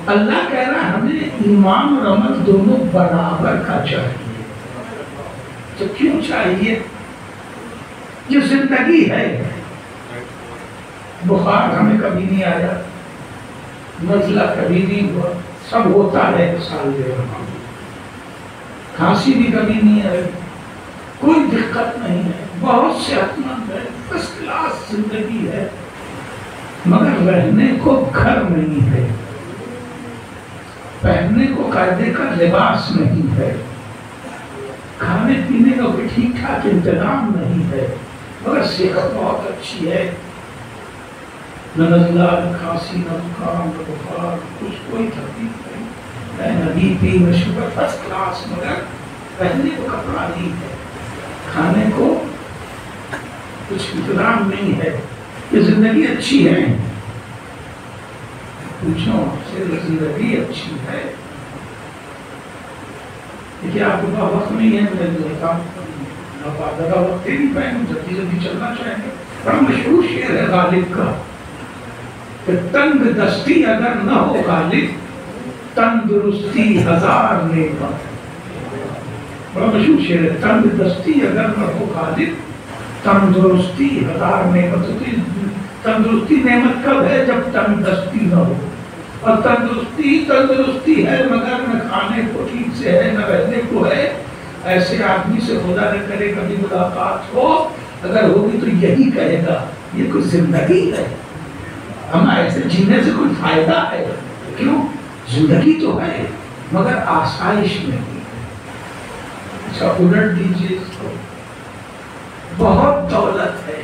اللہ کہہ رہا ہے ہمیں ایمان اور عمل دونوں برابر کا چاہیے. تو کیوں چاہیے؟ یہ زندگی ہے. بخار ہمیں کبھی نہیں آیا، نزلہ کبھی نہیں ہوا، سب ہوتا ہے سال ڈیڑھ ماہ. کھانسی بھی کبھی نہیں آئی، کوئی دقت نہیں ہے، بہت صحت مند ہے، فرسٹ کلاس زندگی ہے. مگر رہنے کو گھر نہیں ہے، پہننے کو قاعدے کا لباس نہیں ہے، کھانے پینے کا کوئی ٹھیک ٹھاک انتظام نہیں ہے. مگر صحت بہت اچھی ہے، نہ نزلہ، نہ کھانسی، نہ زکام، نہ بخار، کچھ کوئی تکلیف نہیں، نہ بی پی، نہ شوگر، فرسٹ کلاس. مگر پہننے کو کپڑا نہیں ہے، کھانے کو کچھ انتظام نہیں ہے. یہ زندگی اچھی ہے؟ پوچھو سے زندگی اچھی ہے؟ دیکھیے آپ کے پاس وقت نہیں ہے، میں زیادہ وقت نہیں پائیں گے، جلدی جلدی چلنا چاہیں گے. بڑا مشہور شعر ہے غالب کا کہ تنگ دستی اگر نہ ہو غالب، تندرستی ہزار نعمت. بڑا مشہور شعر ہے، تنگ دستی اگر نہ ہو غالب، تندرستی ہزار نعمت. تندرستی نعمت کب ہے؟ جب تنگ دستی نہ ہو. اور تندرستی ہے مگر نہ کھانے کو ٹھیک سے ہے، نہ رہنے کو ہے. ایسے آدمی سے خدا نہ کرے کبھی ملاقات ہو، اگر ہوگی تو یہی کہے گا یہ کوئی زندگی ہے؟ ہم ایسے جینے سے کوئی فائدہ ہے؟ کیوں؟ زندگی تو ہے مگر آسائش نہیں. اچھا الٹ دیجیے اس کو، بہت دولت ہے،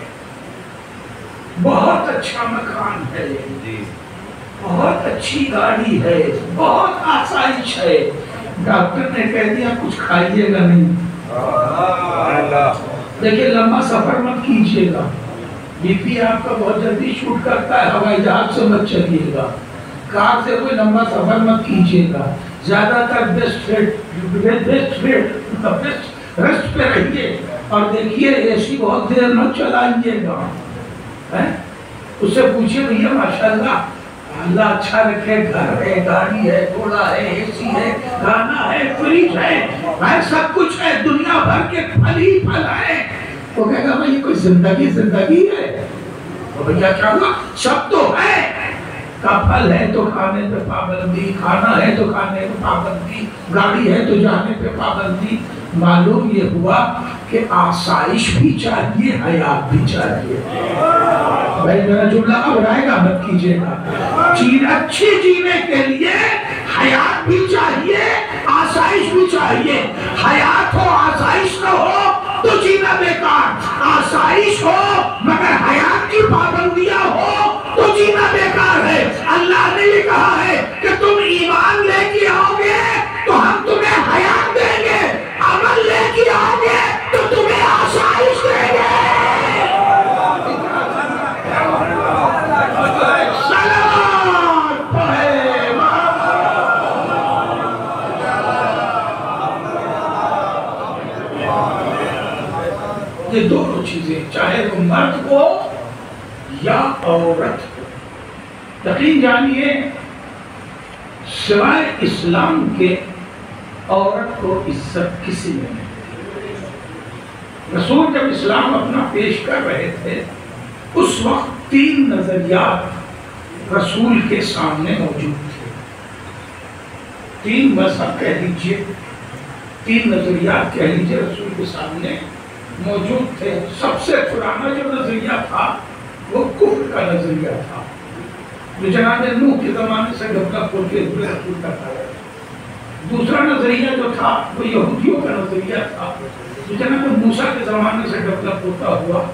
بہت اچھا مکان ہے، بہت اچھی گاڑی ہے، بہت آسائش ہے. ڈاکٹر نے کہہ دیا کچھ کھائیے گا نہیں. دیکھیے لمبا سفر مت کیجیے گا، بی پی آپ کا بہت جلدی شوٹ کرتا ہے، ہوائی جہاز سے مت چلیے گا، کار سے کوئی لمبا سفر مت کیجیے گا. زیادہ تر بیسٹ ریسٹ پہ رہیے. اور دیکھیے اے سی بہت دیر مت چلائیے گا. اس سے پوچھئے بھیا ماشاءاللہ اللہ اچھا رکھے، گھر ہے، گاڑی ہے، گھوڑا ہے، اے سی ہے، گانا ہے، فریج ہے، سب کچھ ہے، دنیا بھر کے پھل ہی پھل ہے. وہ کہے گا بھائی یہ کوئی زندگی ہے؟ تو بھیا کیا ہوا؟ سب تو ہے. کا پھل ہے تو کھانے پہ پابندی، کھانا ہے تو کھانے پہ پابندی، گاڑی ہے تو جانے پہ پابندی. معلوم یہ ہوا کہ آسائش بھی چاہیے، حیات بھی چاہیے. بھائی میرا جملہ اب رائے گا مت کیجیے گا. اچھی جینے کے لیے حیات بھی چاہیے، آسائش بھی چاہیے. حیات ہو آسائش نہ ہو تو جینا بیکار. آسائش ہو مگر حیات کی پابندیاں ہو تو جینا بیکار ہے. اللہ نے یہ کہا ہے کہ تم ایمان لے کے آؤ گے تو ہم تمہیں حیات دیں گے، عمل لے کے آؤ گے تو تمہیں آسائش دیں گے. یہ دونوں چیزیں چاہے وہ مرد ہو یا عورت ہو، یقین جانیے سوائے اسلام کے عورت کو عزت کسی نے نہیں. رسول جب اسلام اپنا پیش کر رہے تھے اس وقت 3 نظریات رسول کے سامنے موجود تھے. 3 مذہب کہہ لیجئے، 3 نظریات کہہ لیجئے رسول کے سامنے موجود تھے. سب سے پرانا جو نظریہ تھا وہ کفر کا نظریہ تھا، جو جناب نوح کے زمانے سے ڈیولپ ہوتے ہوئے رسول تک آیا. دوسرا نظریہ جو تھا وہ یہودیوں کا نظریہ تھا، جو جناب موسیٰ کے زمانے سے ڈیولپ ہوتا ہوا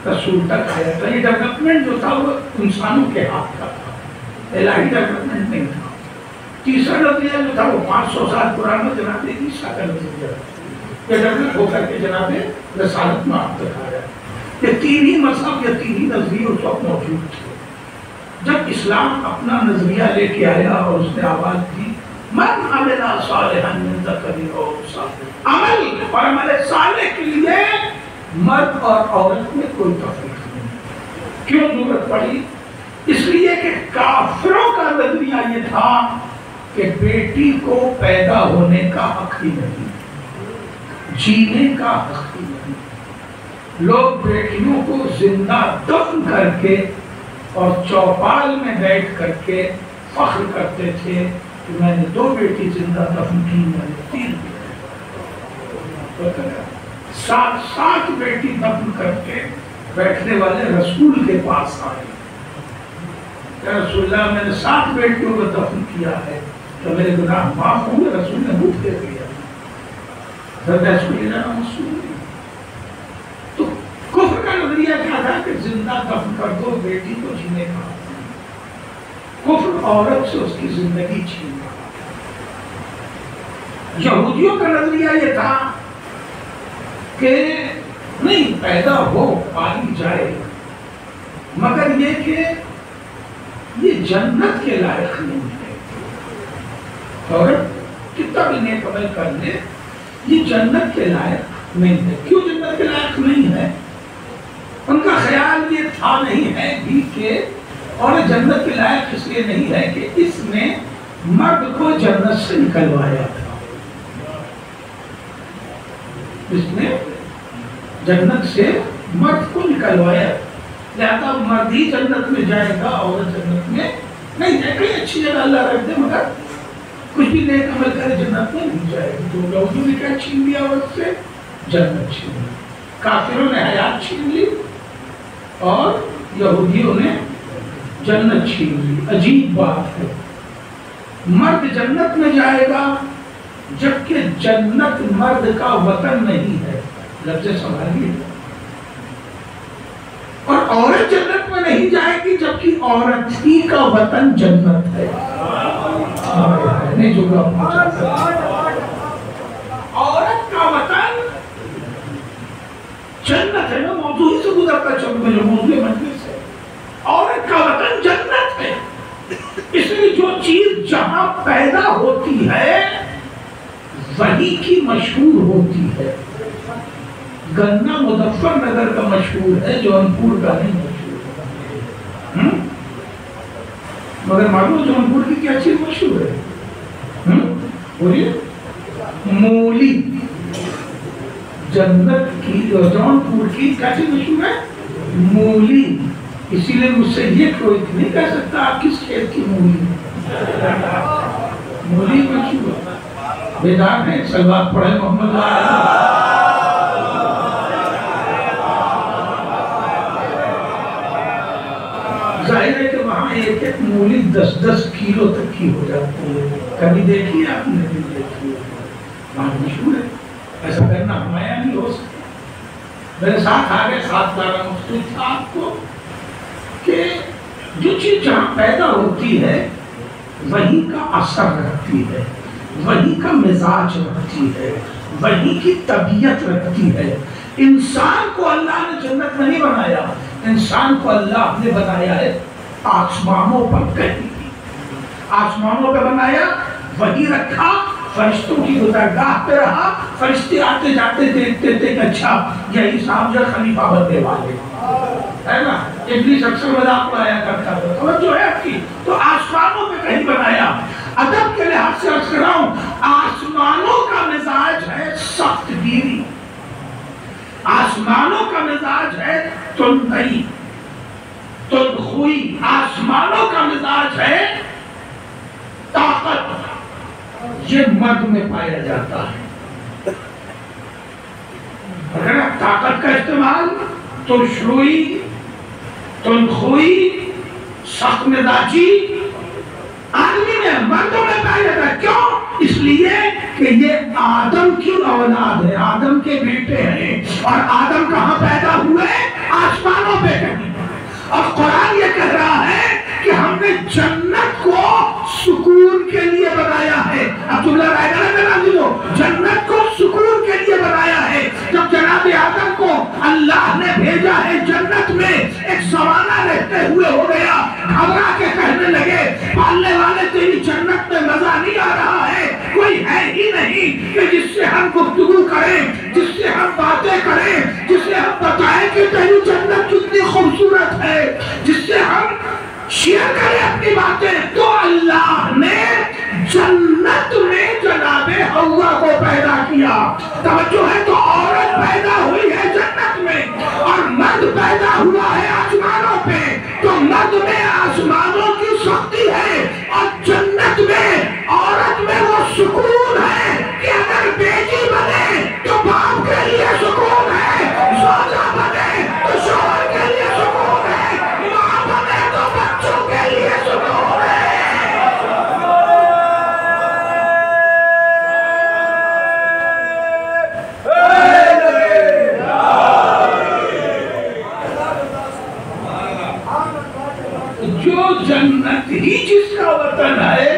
رسول تک آیا تھا. یہ ڈیولپمنٹ جو تھا وہ انسانوں کے ہاتھ کا تھا، الہی ڈیولپمنٹ نہیں تھا. تیسرا نظریہ جو تھا وہ 500 سال پرانا جناب عیسیٰ کا نظریہ تھا، یہ ڈیولپ ہو کر کے جناب رسالت میں آپ تک آیا. یہ 3 ہی مذہب، یہ 3 ہی نظریے اس وقت موجود تھے. جب اسلام اپنا نظریہ لے کے آیا اور اس نے آواز دی من عمل صالحا من ذکر او انثی، عمل اور عمل صالح کے لیے مرد اور عورت میں کوئی تفریق نہیں. کیوں ضرورت پڑی؟ اس لیے کہ کافروں کا نظریہ یہ تھا کہ بیٹی کو پیدا ہونے کا حق ہی نہیں، جینے کا حق ہی نہیں۔ لوگ بیٹیوں کو زندہ دفن کر کے اور چوپال میں بیٹھ کر کے فخر کرتے تھے کہ میں نے 2 بیٹی زندہ دفن کی، میں نے 3 7 بیٹی دفن کر کے بیٹھنے والے رسول کے پاس آئے، یا رسول اللہ میں نے 7 بیٹیوں کو دفن کیا ہے تو میرے گناہ معاف ہوں گے؟ رسول نے منہ پھیر دیا، تو کفر کا نظریہ کیا تھا کہ زندہ دفن کر دو بیٹی کو جینے کا، کفر عورت سے اس کی زندگی چھین رہا۔ یہودیوں کا نظریہ یہ تھا کہ نہیں، پیدا ہو پالی جائے، مگر یہ کہ یہ جنت کے لائق نہیں ہے، اور کتنا بھی نیک عمل کر لے یہ جنت کے لائق نہیں ہے۔ کیوں جنت کے لائق نہیں ہے؟ ان کا خیال یہ تھا نہیں ہے بھی کہ، اور جنت کے لائق اس لیے نہیں ہے کہ اس نے مرد کو جنت سے نکلوایا تھا، اس نے جنت سے مرد کو نکلوایا، لہذا مرد ہی جنت میں جائے گا، عورت جنت میں نہیں جائے۔ کہیں اچھی جگہ اللہ رکھ دے مگر کچھ بھی نیک عمل کرے جنت میں نہیں جائے گا۔ تو یہودیوں نے کیا چھین لیا عورت سے؟ جنت چھین لی۔ کافروں نے حیات چھین لی اور یہودیوں نے جنت چھین لی۔ عجیب بات ہے، مرد جنت میں جائے گا جبکہ جنت مرد کا وطن نہیں ہے، لفظ سنبھالیے، اور عورت جنت میں نہیں جائے گی جبکہ عورت ہی کا وطن جنت ہے۔ نہیں جو عورت کا وطن جنت ہے نا، موضوع ہی سے گزرتا چل میں جو موضوع مجلس ہے، عورت کا وطن جنت ہے۔ اس لیے جو چیز جہاں پیدا ہوتی ہے وہی کی مشہور ہوتی ہے۔ گنا مظفر نگر کا مشہور ہے، جونپور کا نہیں مشہور ہے، مگر معلوم جونپور کی کیا چیز مشہور ہے؟ بولیے، مولی۔ جنت کی اور جونپور کی کیا چیز مشہور ہے؟ مولی۔ اسی لیے مجھ سے یہ کوئی نہیں کہہ سکتا آپ کس کھیت کی مولی، مولی مشہور ہے۔ بیدار ہیں، صلوات پڑھیں محمد ظاہر ہے کہ وہاں ایک ایک مولی 10-10 کیلو تک کی ہو جاتی ہے۔ کبھی دیکھیے آپ نے بھی دیکھی، وہاں مشہور ہے۔ ایسا کرنا ہمارا نہیں ہو سکتا۔ میرے ساتھ آگے 7-12 مختلف تھا آپ کو کہ جو چیز جہاں پیدا ہوتی ہے وہی کا اثر رکھتی ہے، وہی کا مزاج رکھتی ہے، وہی کی طبیعت رکھتی ہے۔ انسان کو اللہ نے جنت میں نہیں بنایا، انسان کو اللہ نے بنایا ہے آسمانوں پر، کہیں آسمانوں پہ بنایا، وہی رکھا، فرشتوں کی گزرگاہ پہ رہا، فرشتے آتے جاتے دیکھتے تھے کہ اچھا یہی صاحب جو خلیفہ بننے والے ہے نا۔ ابلیس اکثر مذاق اڑایا کرتا تھا، توجہ ہے آپ کی، تو آسمانوں پہ کہیں بنایا۔ ادب کے لحاظ سے عرض کر رہا ہوں، آسمانوں کا مزاج ہے سخت گیری، آسمانوں کا مزاج ہے تندئی، تندخوئی، آسمانوں کا مزاج ہے طاقت، یہ مرد میں پایا جاتا ہے۔ اگر طاقت کا استعمال ترشروئی، تندخوئی، سخت مزاجی آدمی میں، مردوں میں پایا جاتا ہے۔ کیوں؟ اس لیے کہ یہ آدم کی اولاد ہے، آدم کے بیٹے ہیں، اور آدم کہاں پیدا ہوئے؟ آسمانوں پہ کہیں۔ اور قرآن یہ کہہ رہا ہے کہ ہم نے جنت کو سکون کے لیے بنایا ہے۔ اب جملہ رائے گا نا ناظرین ہو، جنت کو سکون کے لیے بنایا ہے۔ جب جناب آدم کو اللہ نے بھیجا ہے جنت میں، ایک زمانہ رہتے ہوئے ہو گیا، گھبرا کے کہنے لگے پالنے والے تیری جنت میں مزہ نہیں آ رہا ہے، کوئی ہے ہی نہیں کہ جس سے ہم گفتگو کریں، جس سے ہم باتیں کریں، جس سے ہم بتائیں کہ تیری جنت کتنی خوبصورت ہے، جس سے ہم شیئر کریں اپنی باتیں۔ ارض میں آسمانوں کی سختی ہے، اور جنت میں عورت میں وہ سکون ہے کہ اگر بیٹی بنے تو باپ کے لیے سکون ہے، زوجہ بنے تو شوہر کے لیے سکون ہے، ماں بنے تو بچوں کے لیے سکون ہے۔ جو جنت ہی جس کا وطن ہے،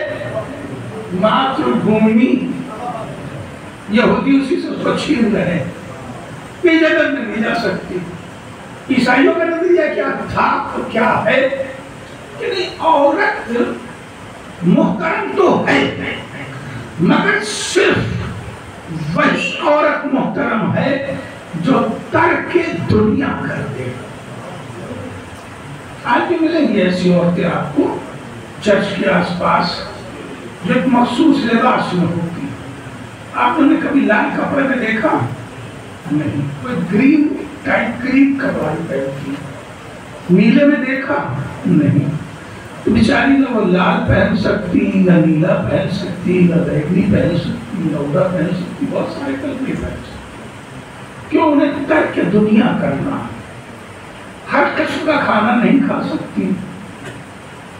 ماتر بھومی یہودی اسی سے اس کو چھین رہے ہیں، یہ جگہ میں نہیں جا سکتی۔ عیسائیوں کا نظریہ کیا تھا تو کیا ہے کہ نہیں، عورت محترم تو ہے مگر صرف وہی عورت محترم ہے جو ترک دنیا کر دے۔ آج بھی ملیں گی ایسی عورتیں آپ کو چرچ کے آس پاس جو ایک مخصوص لباس میں ہوتی۔ آپ نے کبھی لال کپڑے میں دیکھا نہیں، کوئی گرین ٹائٹ گرین کپڑا پہنتی، نیلے میں دیکھا نہیں، تو بیچاری نہ وہ لال پہن سکتی، نہ نیلا پہن سکتی، نہ بیگنی پہن سکتی، نہ اڑا پہن سکتی، بہت سارے کلر نہیں پہن سکتی۔ کیوں؟ انہیں ترک دنیا کرنا، ہر قسم کا کھانا نہیں کھا سکتی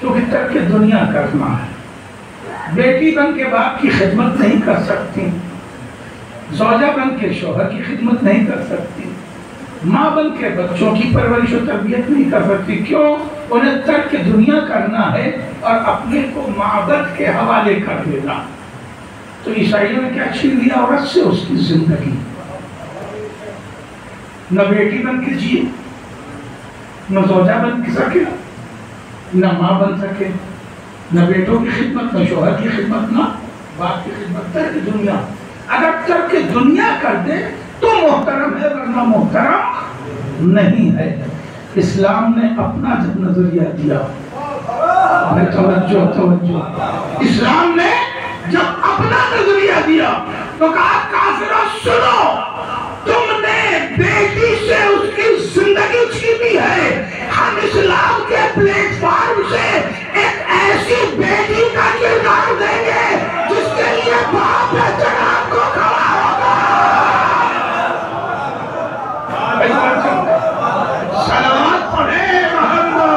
کیونکہ ترک دنیا کرنا ہے۔ بیٹی بن کے باپ کی خدمت نہیں کر سکتی، زوجہ بن کے شوہر کی خدمت نہیں کر سکتی، ماں بن کے بچوں کی پرورش و تربیت نہیں کر سکتی۔ کیوں؟ انہیں ترک دنیا کرنا ہے اور اپنے کو معبد کے حوالے کر دینا۔ تو عیسائیوں نے کیا چھین لیا عورت سے؟ اس کی زندگی۔ نہ بیٹی بن کے جیے، نہ زوجہ بن سکے، نہ ماں بن سکے، نہ بیٹوں کی خدمت، نہ شوہر کی خدمت، نہ باپ کی خدمت۔ ترک دنیا۔ اگر ترک دنیا کر دے تو محترم ہے، ورنہ محترم نہیں ہے۔ اسلام نے اپنا جب نظریہ دیا، توجہ، اسلام نے جب اپنا نظریہ دیا تو کہا کافروں سنو، تم نے بیٹی سے اس کی زندگی چھینی ہے، ہم اسلام کے پلیٹ فارم سے ایک ایسی بیٹی کا کردار دیں گے جس کے لیے باپ جناب کو کھڑا ہوگا۔ صلوات پڑھے محمد۔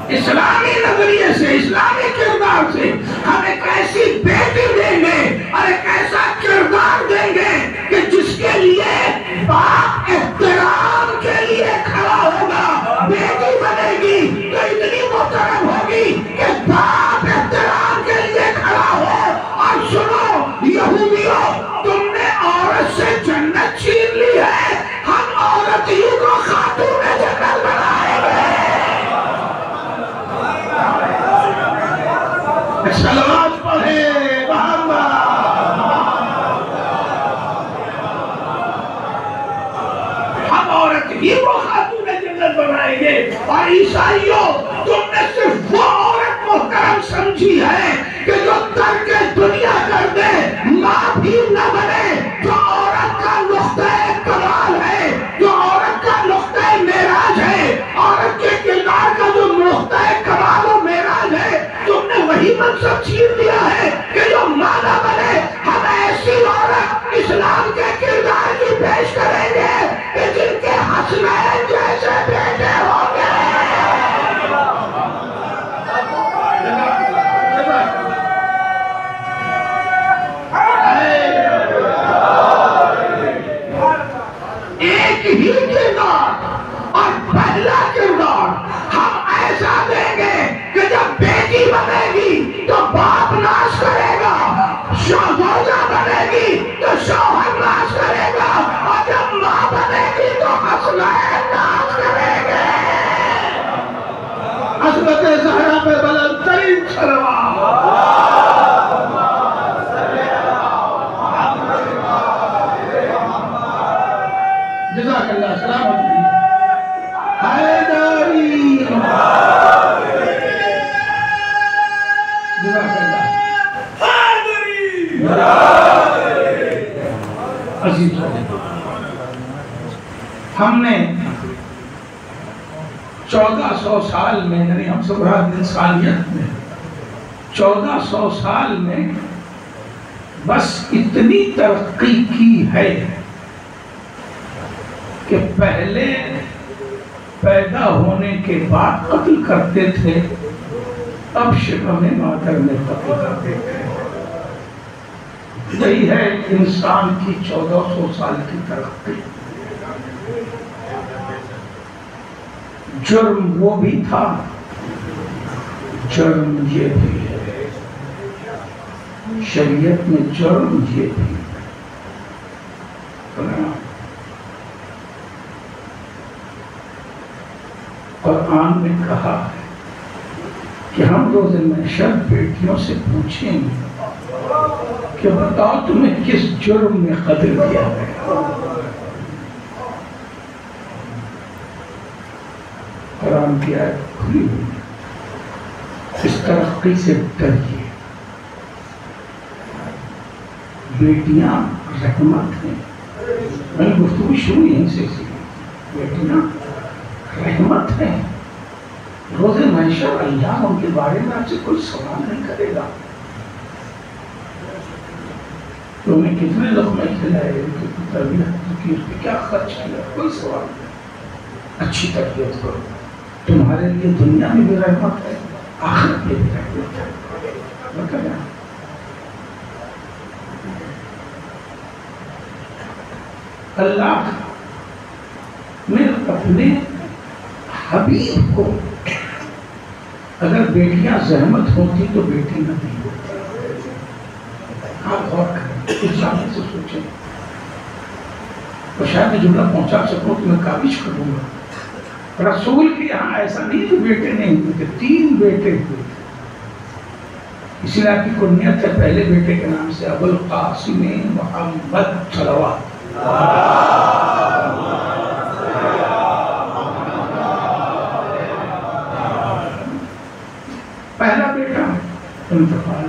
اسلامی نظریے سے، اسلامی کردار سے ہم ایک ایسی بیٹی دیں گے اور ایک ایسا کردار دیں گے کہ جس کے لیے باپ احترام کے لیے کھڑا ہوگا۔ بیٹی بنے گی تو اتنی محترم ہوگی کہ باپ احترام کے لیے کھڑا ہو۔ اور سنو یہودیوں، تم نے عورت سے جنت چھین لی ہے، ہم عورت ہی کو خاتون جنت بنائیں گے۔ صلوات پڑھے محمد۔ ہم عورت ہی کو خاتون جنت بنائیں گے۔ اور عیسائیوں، تم نے صرف وہ عورت محترم سمجھی ہے کہ جو ترک دنیا کر دے، ماں بھی نہ بنے، جو عورت کا نقطہ کمال ہے، جو عورت کا نقطہ معراج ہے، عورت کے کردار کا جو نقطہ کمال و معراج ہے، تم نے وہی منصب چھین لیا ہے کہ جو ماں نہ بنے۔ ہم ایسی عورت اسلام کے کردار کی پیش کریں گے کہ جن کے حسنین جیسے بیٹے ہوں گے۔ میں 1400 سال میں، یعنی ہم سب انسانیت میں 1400 سال میں بس اتنی ترقی کی ہے کہ پہلے پیدا ہونے کے بعد قتل کرتے تھے، اب شکم مادر میں قتل کرتے تھے۔ یہی ہے انسان کی 1400 سال کی ترقی۔ جرم وہ بھی تھا، جرم یہ بھی ہے، شریعت میں جرم یہ بھی ہے۔ قرآن میں کہا ہے کہ ہم روز محشر بیٹیوں سے پوچھیں گے کہ بتاؤ تمہیں کس جرم میں قتل کیا گیا۔ قرآن کی آیت کھلی ہوئی ہے، اس ترقی سے ڈریے۔ بیٹیاں رحمت ہیں، میں نے گفتگو شروع یہیں سے کی، بیٹیاں رحمت ہیں۔ روز محشر اللہ ان کے بارے میں آپ سے کوئی سوال نہیں کرے گا، تم نے کتنے لقمے کھلائے، کتنی تربیت کی، اس پہ کیا خرچ کیا، کوئی سوال نہیں۔ اچھی تربیت کرو، تمہارے لیے دنیا میں بھی رحمت ہے، آخرت میں بھی رحمت ہے۔ اللہ نے اپنے حبیب کو، اگر بیٹیاں زحمت ہوتی تو بیٹی نہ دی ہوتی۔ آپ غور کریں، اس سامنے سے سوچیں، تو شاید میں جملہ پہنچا سکوں تو میں کاوش کروں گا۔ رسول کے یہاں ایسا نہیں کہ بیٹے نہیں ہوئے تھے، 3 بیٹے ہوئے تھے۔ اس لیے آپ کی کنیت ہے پہلے بیٹے کے نام سے ابوالقاسم محمد صلوات۔ پہلا بیٹا انتقال،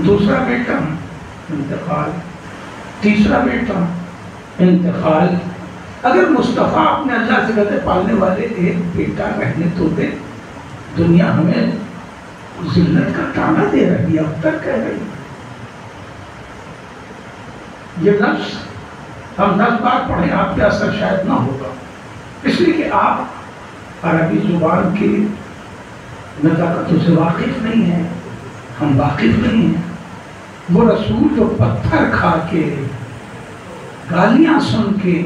دوسرا بیٹا انتقال، تیسرا بیٹا انتقال۔ اگر مصطفیٰ اپنے اللہ سے کہتے پالنے والے ایک بیٹا رہنے تو دے، دنیا ہمیں ذلت کا تانا دے رہی ہے، اب تک کہہ رہی ہے۔ یہ لفظ ہم 10 بار پڑھیں، آپ کے اثر شاید نہ ہوگا، اس لیے کہ آپ عربی زبان کی نزاکتوں سے واقف نہیں ہیں، ہم واقف نہیں ہیں۔ وہ رسول جو پتھر کھا کے، گالیاں سن کے،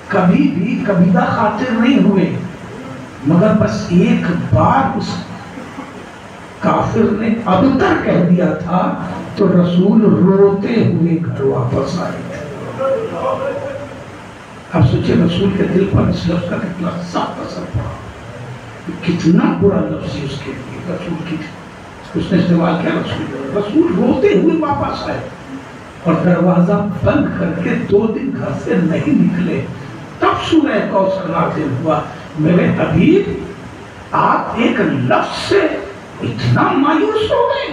کبھی بھی کبیدہ خاطر نہیں ہوئے، مگر بس ایک بار اس کافر نے ابتر کہہ دیا تھا تو رسول روتے ہوئے گھر واپس آئے۔ اب سوچے رسول کے دل پر اس لفظ کا کتنا سخت اثر پڑا، کتنا برا لفظ اس کے لیے رسول کی اس نے استعمال کیا۔ رسول روتے ہوئے واپس آئے اور دروازہ بند کر کے 2 دن گھر سے نہیں نکلے۔ تب سورہ کوثر نازل ہوا۔ میرے حبیب آپ ایک لفظ سے اتنا مایوس ہو گئے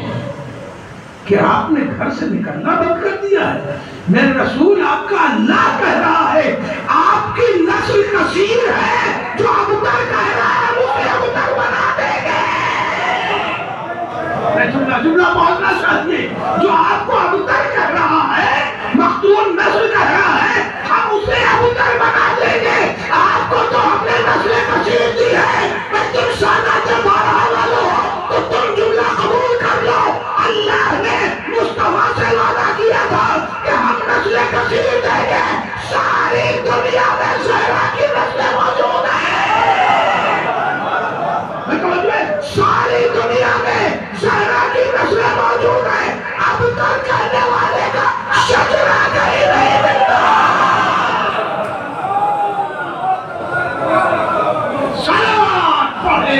کہ آپ نے گھر سے نکلنا بند کر دیا ہے۔ میرے رسول آپ کا اللہ کہہ رہا ہے، آپ کی نسل کثیر ہے، جو ابتر کہہ رہا ہے مجھے ابتر بنا دیں گے۔ جملہ بولنا چاہیے، جو آپ کو ابتر کہہ رہا ہے، مختون نسل کہہ رہا ہے، ہم اسے ابتر بنا دیں گے۔ آپ کو تو ہم نے نسل کثیر دی ہے، میں تم سادہ جب آ رہا والو تو تم جملہ قبول کر لو۔ اللہ نے مصطفیٰ سے وعدہ کیا تھا کہ ہم نسل کثیر دیں گے۔ ساری دنیا میں زہرا کی نسلیں موجود ہیں، ساری دنیا میں زہرا کی نسلیں موجود ہیں۔ اب تک کہنے والے کا شجرہ کہیں نہیں ملتا۔ صلوات پڑھے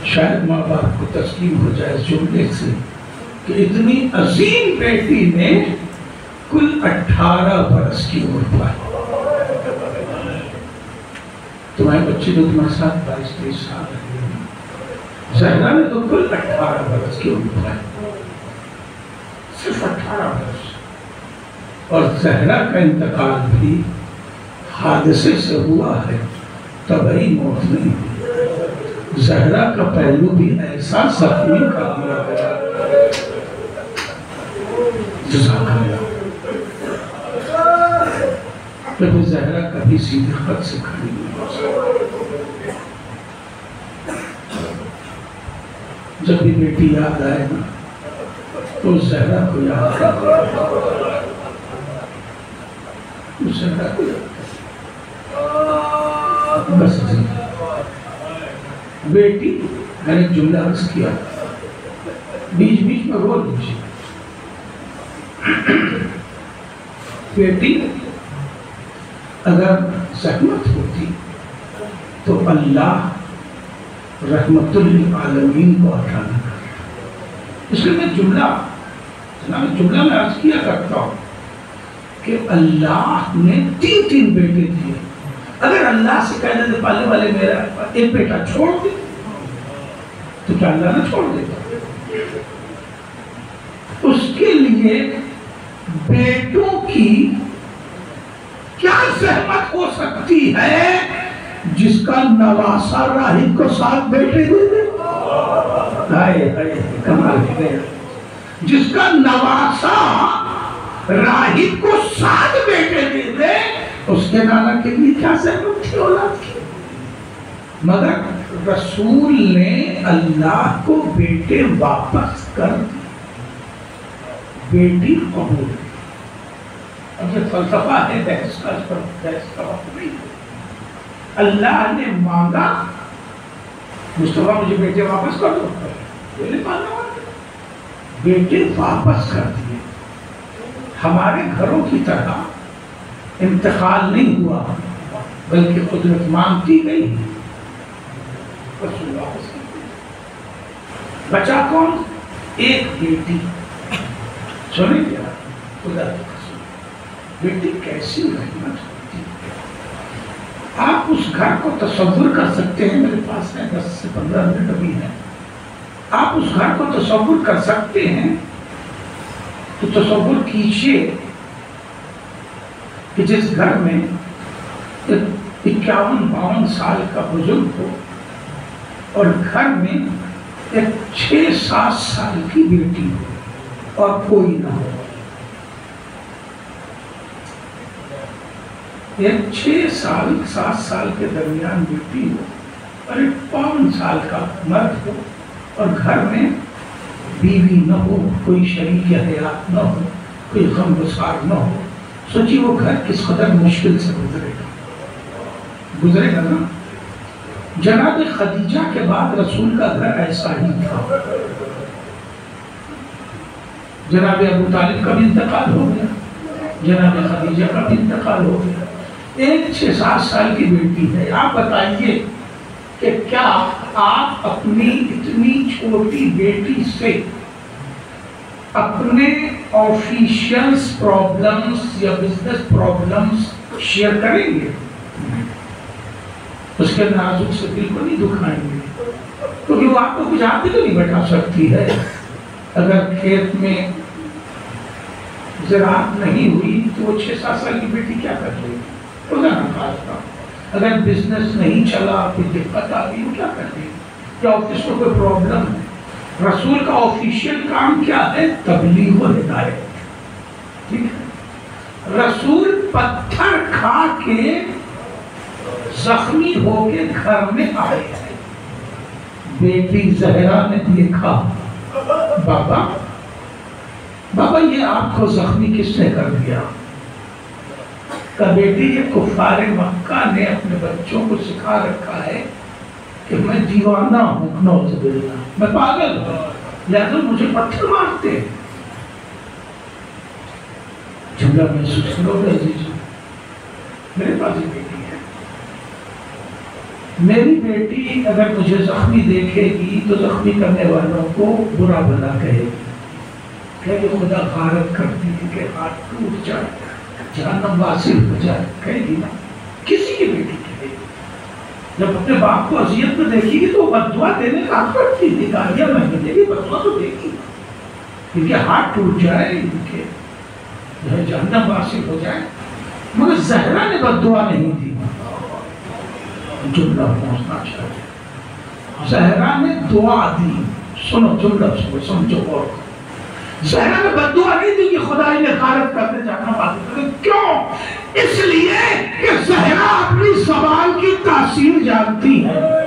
شاید ماں باپ کو تسلیم ہو جائے اس جملے سے کہ اتنی عظیم بیٹی نے کل 18 برس کی عمر پائی. تمہارے بچے تو تمہارے ساتھ 22-23 سال رہے. زہرا نے تو کل 18 برس کی عمر پائی، صرف 18 برس. اور زہرا کا انتقال بھی حادثے سے ہوا ہے، طبعی موت نہیں ہوئی. زہرا کا پہلو بھی ایسا زخمی کر دیا گیا. جزاک اللہ. لیکن زہرا کبھی سیدھے خط سے کھڑی نہیں ہو سکتی. جب بھی بیٹی یاد آئے نا تو زہرا کو یاد کرے. زہرا کو یاد کرے بس. بیٹی، میں نے جملہ عرض کیا، بیچ بیچ میں رو لیجیے. بیٹی اگر زحمت ہوتی تو اللہ رحمت للعالمین کو عطا نہ کرتا. اس لیے میں جملہ میں عرض کیا کرتا ہوں کہ اللہ نے 3 بیٹے دیے. اگر اللہ سے کہہ دیتے پالنے والے میرا ایک بیٹا چھوڑ دے تو کیا اللہ نہ چھوڑ دیتا؟ اس کے لیے بیٹوں کی کیا زحمت ہو سکتی ہے جس کا نواسا راہب کو 7 بیٹے دے دے. کمال ہے. جس کا نواسا راہب کو 7 بیٹے دے دے، اس کے نانا کے لیے کیا زحمت تھی اولاد کی. مگر رسول نے اللہ کو بیٹے واپس کر دی، بیٹی قبول. اب یہ فلسفہ ہے، بحث کا وقت نہیں. اللہ نے مانگا مصطفیٰ مجھے بیٹے واپس کر دو، بیٹے واپس کر دیے. ہمارے گھروں کی طرح انتقال نہیں ہوا بلکہ قدرت مانگتی گئی. بچا کون؟ ایک بیٹی. سنیں کیا خدا کی قسم، بیٹی کیسی رحمت ہوتی. آپ اس گھر کو تصور کر سکتے ہیں، میرے پاس ہے 10 سے 15 منٹ ابھی ہے. آپ اس گھر کو تصور کر سکتے ہیں تو تصور کیجئے کہ جس گھر میں 51-52 سال کا بزرگ ہو اور گھر میں ایک 6-7 سال کی بیٹی ہو اور کوئی نہ ہو. ایک 6-7 سال کے درمیان بیٹی ہو اور ایک 52 سال کا مرد ہو اور گھر میں بیوی نہ ہو، کوئی شریک حیات نہ ہو، کوئی غم گسار نہ ہو. سوچی وہ گھر کس قدر مشکل سے گزرے گا نا. جناب خدیجہ کے بعد رسول کا گھر ایسا ہی تھا. جناب ابو طالب کا بھی انتقال ہو گیا، جناب خدیجہ کا بھی انتقال ہو گیا. ایک 6-7 سال کی بیٹی ہے. آپ بتائیے کہ کیا آپ اپنی اتنی چھوٹی بیٹی سے اپنے آفیشیلز پرابلمز یا بزنس پرابلمز شیئر کریں گے؟ اس کے نازک سے دل کو نہیں دکھائیں گے، کیونکہ وہ آپ کو کچھ آتے تو نہیں بیٹھا سکتی ہے. اگر کھیت میں زراعت نہیں ہوئی تو وہ 6-7 سال کی بیٹی کیا کر رہی ہے؟ خدا نہ خواستہ. اگر بزنس نہیں چلا، کوئی دقت آ گئی، وہ کیا کر رہی ہے؟ یا آفس میں کوئی پرابلم ہے؟ رسول کا آفیشیل کام کیا ہے؟ تبلیغ و ہدایت. ٹھیک ہے. رسول پتھر کھا کے زخمی ہو کے گھر میں آئے ہیں. بیٹی زہرا نے دیکھا، بابا یہ آپ کو زخمی کس نے کر دیا؟ کہ بیٹی یہ کفار مکہ نے اپنے بچوں کو سکھا رکھا ہے کہ میں دیوانہ ہوں، نعوذ باللہ، میں پاگل ہوں، لہذا مجھے پتھر مارتے ہیں. جملہ محسوس کرو گے عزیزو، میرے پاس ایک بیٹی ہے. میری بیٹی اگر مجھے زخمی دیکھے گی تو زخمی کرنے والوں کو برا بھلا کہے گی کہ خدا غارت کرتی ہے کہ ہاتھ ٹوٹ جائے جہنم واصل ہو جائے، کہے گی نا، کسی کی بیٹی کہے گی جب اپنے باپ کو اذیت میں دیکھے گی تو بد دعا دینے کا حق رکھتی ہے، گالیاں نہیں دے گی، بد دعا تو دے گی، ان کے ہاتھ ٹوٹ جائے، ان کے جو ہے جہنم واصل ہو جائے۔ مگر زہرا نے بد دعا نہیں دی، جملہ پہنچنا چاہتے، زہرا نے دعا دی، سنو جملہ سمجھو اور زہرا نے بد دعا نہیں دی کہ خدا انہیں غارت کرتے جہنم واصل کرتے، کیوں؟ اس لیے کہ زہرا اپنی زبان کی تاثیر جانتی ہے۔